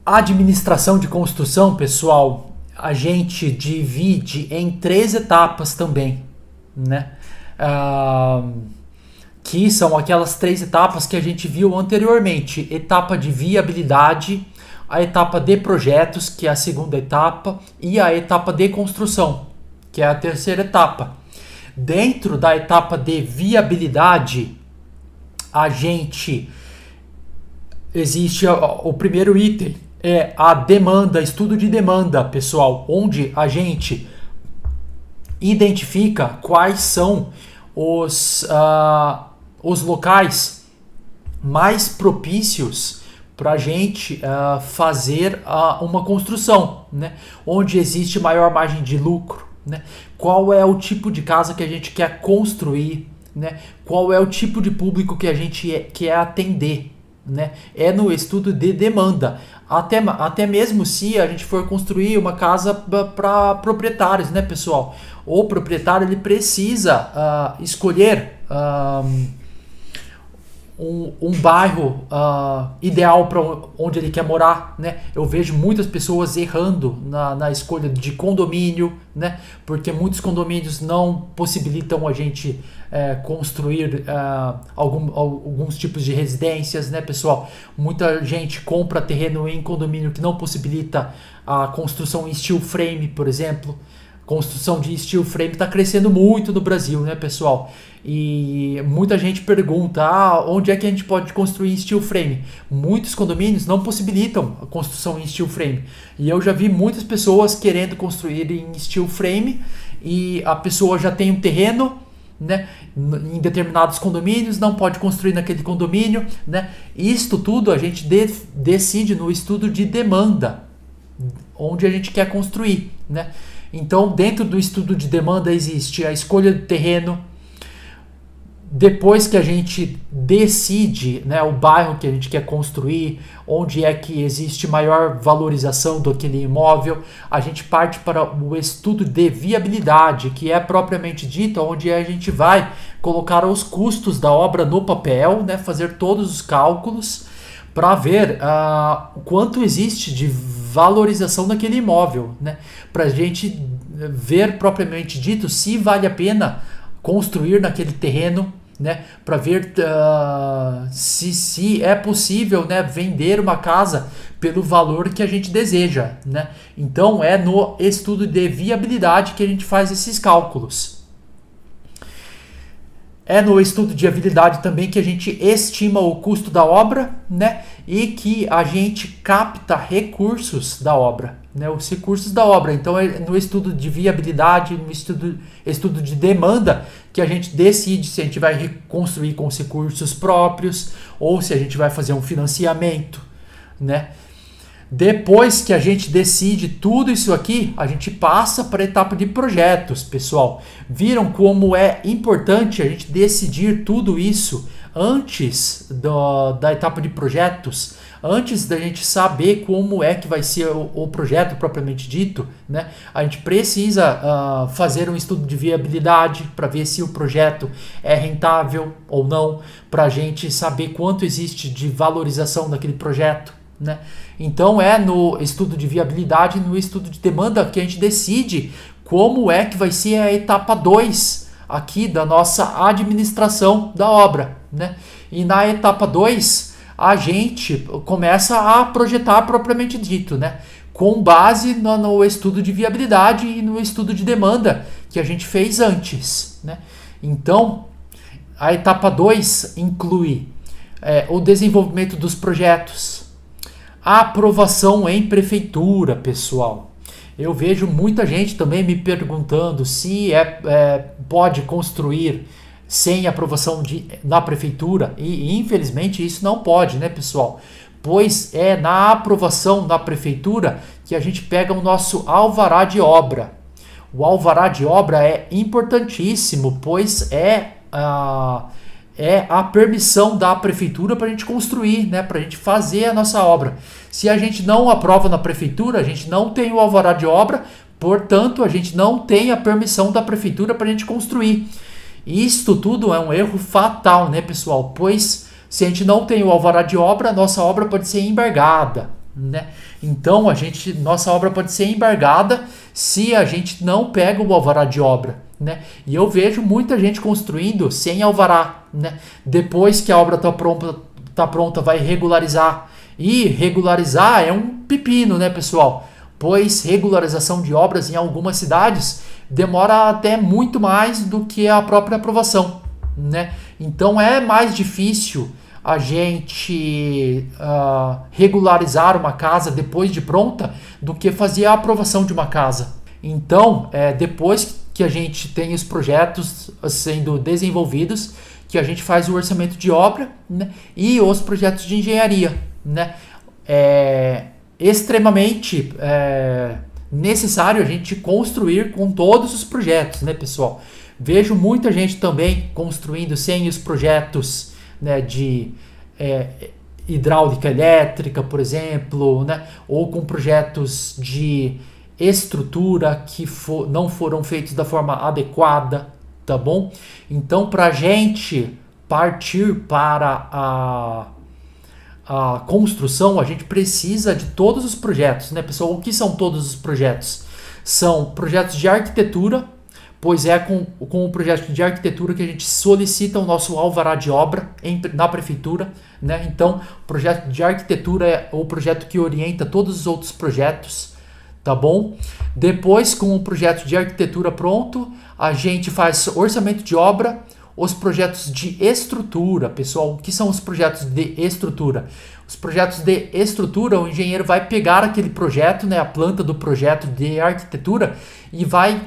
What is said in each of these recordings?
A administração de construção, pessoal, a gente divide em 3 etapas também, né? Ah, que são aquelas 3 etapas que a gente viu anteriormente: etapa de viabilidade, a etapa de projetos, que é a segunda etapa, e a etapa de construção, que é a terceira etapa. Dentro da etapa de viabilidade, a gente existe o primeiro item, é a demanda, estudo de demanda, pessoal, onde a gente identifica quais são os locais mais propícios para a gente fazer uma construção, né? Onde existe maior margem de lucro, né? Qual é o tipo de casa que a gente quer construir, né? Qual é o tipo de público que a gente quer atender, né? É no estudo de demanda. Até mesmo se a gente for construir uma casa para proprietários, né, pessoal? O proprietário ele precisa escolher um bairro ideal para onde ele quer morar, né? Eu vejo muitas pessoas errando na escolha de condomínio, né? Porque muitos condomínios não possibilitam a gente construir alguns tipos de residências, né, pessoal? Muita gente compra terreno em condomínio que não possibilita a construção em steel frame, por exemplo. Construção de steel frame está crescendo muito no Brasil, né, pessoal? E muita gente pergunta, onde é que a gente pode construir em steel frame? Muitos condomínios não possibilitam a construção em steel frame. E eu já vi muitas pessoas querendo construir em steel frame e a pessoa já tem um terreno, né, em determinados condomínios, não pode construir naquele condomínio, né? Isto tudo a gente decide no estudo de demanda, onde a gente quer construir, né? Então, dentro do estudo de demanda existe a escolha do terreno. Depois que a gente decide, né, o bairro que a gente quer construir, onde é que existe maior valorização daquele imóvel, a gente parte para o estudo de viabilidade, que é propriamente dito, onde a gente vai colocar os custos da obra no papel, né, fazer todos os cálculos para ver quanto existe de valorização daquele imóvel, né? Para a gente ver propriamente dito se vale a pena construir naquele terreno, né? Para ver se é possível, né, vender uma casa pelo valor que a gente deseja, né? Então é no estudo de viabilidade que a gente faz esses cálculos. É no estudo de viabilidade também que a gente estima o custo da obra, né? E que a gente capta recursos da obra, né? Os recursos da obra. Então é no estudo de viabilidade, no estudo de demanda, que a gente decide se a gente vai reconstruir com os recursos próprios ou se a gente vai fazer um financiamento, né? Depois que a gente decide tudo isso aqui, a gente passa para a etapa de projetos, pessoal. Viram como é importante a gente decidir tudo isso antes da etapa de projetos? Antes da gente saber como é que vai ser o projeto propriamente dito, né? A gente precisa fazer um estudo de viabilidade para ver se o projeto é rentável ou não, para a gente saber quanto existe de valorização daquele projeto, né? Então é no estudo de viabilidade, no estudo de demanda que a gente decide como é que vai ser a etapa 2 aqui da nossa administração da obra, né? E na etapa 2 a gente começa a projetar propriamente dito, né? Com base no estudo de viabilidade e no estudo de demanda que a gente fez antes, né? Então a etapa 2 inclui o desenvolvimento dos projetos, a aprovação em prefeitura, pessoal. Eu vejo muita gente também me perguntando se pode construir sem aprovação na prefeitura, e infelizmente isso não pode, né, pessoal? Pois é na aprovação da prefeitura que a gente pega o nosso alvará de obra. O alvará de obra é importantíssimo, pois é a permissão da prefeitura para a gente construir, né, para a gente fazer a nossa obra. Se a gente não aprova na prefeitura, a gente não tem o alvará de obra, portanto, a gente não tem a permissão da prefeitura para a gente construir. Isto tudo é um erro fatal, né, pessoal? Pois se a gente não tem o alvará de obra, a nossa obra pode ser embargada, né? Então nossa obra pode ser embargada se a gente não pega o alvará de obra, né? E eu vejo muita gente construindo sem alvará, né? Depois que a obra tá pronta, vai regularizar. E regularizar é um pepino, né, pessoal? Pois regularização de obras em algumas cidades demora até muito mais do que a própria aprovação, né? Então é mais difícil a gente regularizar uma casa depois de pronta do que fazer a aprovação de uma casa. Então, depois que a gente tem os projetos sendo desenvolvidos, que a gente faz o orçamento de obra, né, e os projetos de engenharia, né? É extremamente necessário a gente construir com todos os projetos, né, pessoal? Vejo muita gente também construindo sem os projetos, né, de hidráulica elétrica, por exemplo, né, ou com projetos de estrutura que não foram feitos da forma adequada, tá bom? Então, para a gente partir para a construção, a gente precisa de todos os projetos, né, pessoal? O que são todos os projetos? São projetos de arquitetura, pois é com o projeto de arquitetura que a gente solicita o nosso alvará de obra na prefeitura, né? Então, o projeto de arquitetura é o projeto que orienta todos os outros projetos, tá bom? Depois, com o projeto de arquitetura pronto, a gente faz orçamento de obra, os projetos de estrutura, pessoal. O que são os projetos de estrutura? Os projetos de estrutura, o engenheiro vai pegar aquele projeto, né, a planta do projeto de arquitetura e vai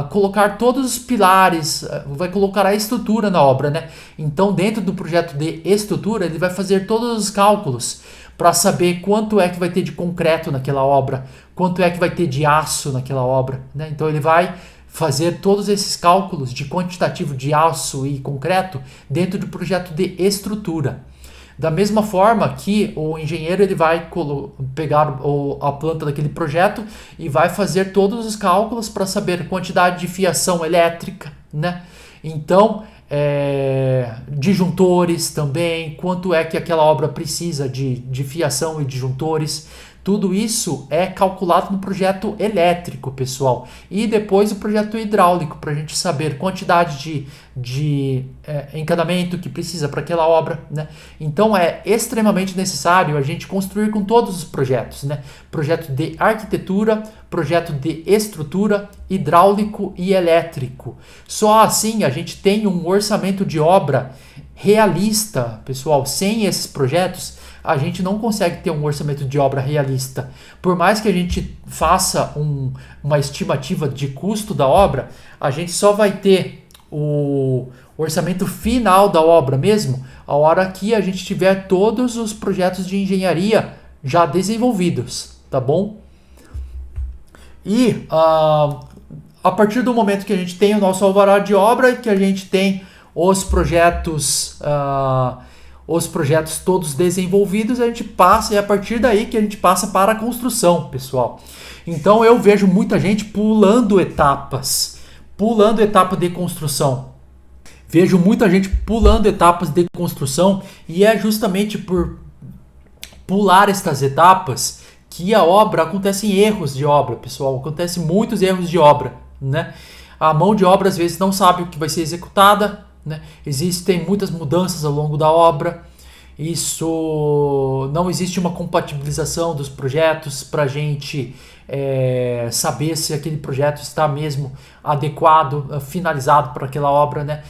colocar todos os pilares, vai colocar a estrutura na obra, né? Então, dentro do projeto de estrutura, ele vai fazer todos os cálculos para saber quanto é que vai ter de concreto naquela obra, quanto é que vai ter de aço naquela obra, né? Então, ele vai fazer todos esses cálculos de quantitativo de aço e concreto dentro do projeto de estrutura. Da mesma forma que o engenheiro ele vai pegar a planta daquele projeto e vai fazer todos os cálculos para saber a quantidade de fiação elétrica, né? Então, disjuntores também, quanto é que aquela obra precisa de fiação e disjuntores. Tudo isso é calculado no projeto elétrico, pessoal. E depois o projeto hidráulico, para a gente saber quantidade de encanamento que precisa para aquela obra, né? Então é extremamente necessário a gente construir com todos os projetos, né? Projeto de arquitetura, projeto de estrutura, hidráulico e elétrico. Só assim a gente tem um orçamento de obra realista, pessoal. Sem esses projetos, a gente não consegue ter um orçamento de obra realista. Por mais que a gente faça uma estimativa de custo da obra, a gente só vai ter o orçamento final da obra mesmo a hora que a gente tiver todos os projetos de engenharia já desenvolvidos, tá bom? E a partir do momento que a gente tem o nosso alvará de obra e que a gente tem os projetos todos desenvolvidos, a gente passa, e é a partir daí que a gente passa para a construção, pessoal. Então eu vejo muita gente pulando etapas de construção. Vejo muita gente pulando etapas de construção e é justamente por pular estas etapas que a obra acontecem erros de obra, pessoal. Acontecem muitos erros de obra, né? A mão de obra às vezes não sabe o que vai ser executada, né? Existem muitas mudanças ao longo da obra. Isso não existe uma compatibilização dos projetos para a gente saber se aquele projeto está mesmo adequado, finalizado para aquela obra, né?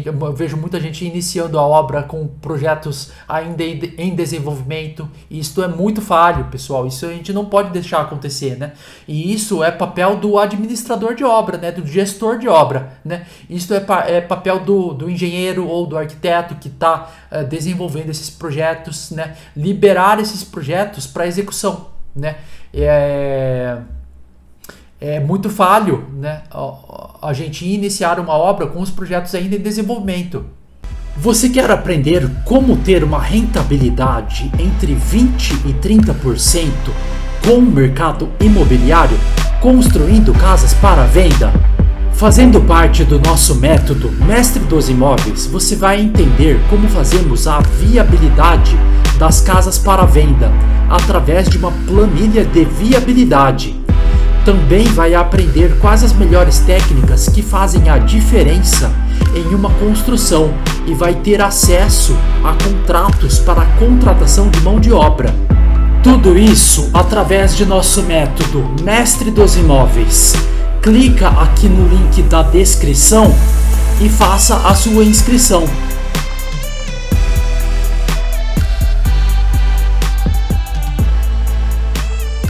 Eu vejo muita gente iniciando a obra com projetos ainda em desenvolvimento, e isso é muito falho, pessoal. Isso a gente não pode deixar acontecer, né? E isso é papel do administrador de obra, né? Do gestor de obra, né? Isso é papel do engenheiro ou do arquiteto que está desenvolvendo esses projetos, né? Liberar esses projetos para execução, né? É muito falho, né, a gente iniciar uma obra com os projetos ainda em desenvolvimento. Você quer aprender como ter uma rentabilidade entre 20% e 30% com o mercado imobiliário, construindo casas para venda? Fazendo parte do nosso método Mestre dos Imóveis, você vai entender como fazemos a viabilidade das casas para venda, através de uma planilha de viabilidade. Também vai aprender quais as melhores técnicas que fazem a diferença em uma construção e vai ter acesso a contratos para a contratação de mão de obra. Tudo isso através de nosso método Mestre dos Imóveis. Clica aqui no link da descrição e faça a sua inscrição.